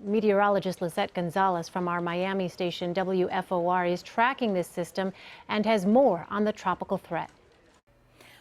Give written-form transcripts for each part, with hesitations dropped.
Meteorologist Lissette Gonzalez from our Miami station WFOR is tracking this system and has more on the tropical threat.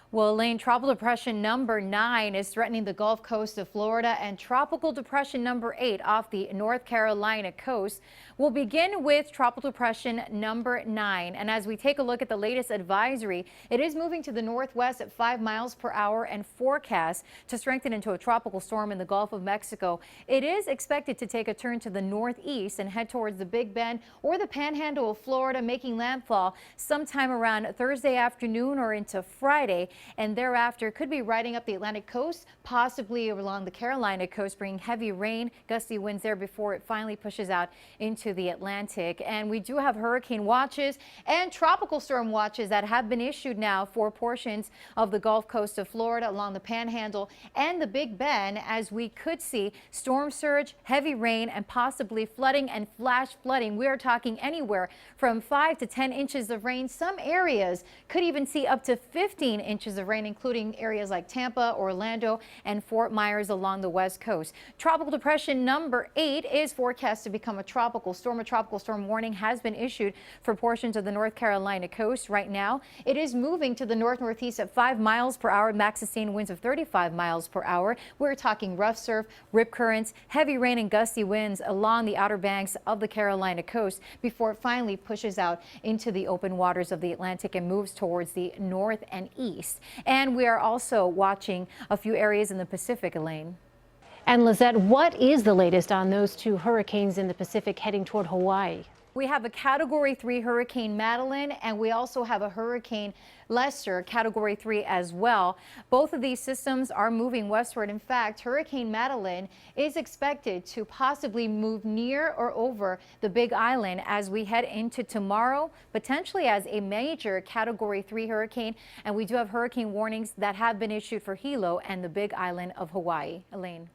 Well, Elaine, tropical depression number 9 is threatening the Gulf Coast of Florida, and tropical depression number 8 off the North Carolina coast. We'll begin with tropical depression number 9. And as we take a look at the latest advisory, it is moving to the northwest at 5 miles per hour and forecast to strengthen into a tropical storm in the Gulf of Mexico. It is expected to take a turn to the northeast and head towards the Big Bend or the panhandle of Florida, making landfall sometime around Thursday afternoon or into Friday. And thereafter could be riding up the Atlantic coast, possibly along the Carolina coast, bringing heavy rain, gusty winds there before it finally pushes out into the Atlantic. And we do have hurricane watches and tropical storm watches that have been issued now for portions of the Gulf Coast of Florida, along the Panhandle and the Big Bend, as we could see storm surge, heavy rain, and possibly flooding and flash flooding. We are talking anywhere from 5 to 10 inches of rain. Some areas could even see up to 15 inches of rain, including areas like Tampa, Orlando, and Fort Myers along the west coast. Tropical depression number 8 is forecast to become a tropical storm. A tropical storm warning has been issued for portions of the North Carolina coast. Right now, it is moving to the north-northeast at 5 miles per hour, max sustained winds of 35 miles per hour. We're talking rough surf, rip currents, heavy rain, and gusty winds along the outer banks of the Carolina coast before it finally pushes out into the open waters of the Atlantic and moves towards the north and east. And we are also watching a few areas in the Pacific, Elaine. And Lissette, what is the latest on those 2 hurricanes in the Pacific heading toward Hawaii? We have a Category 3 Hurricane Madeline, and we also have a Hurricane Lester, Category 3 as well. Both of these systems are moving westward. In fact, Hurricane Madeline is expected to possibly move near or over the Big Island as we head into tomorrow, potentially as a major Category 3 hurricane. And we do have hurricane warnings that have been issued for Hilo and the Big Island of Hawaii. Elaine.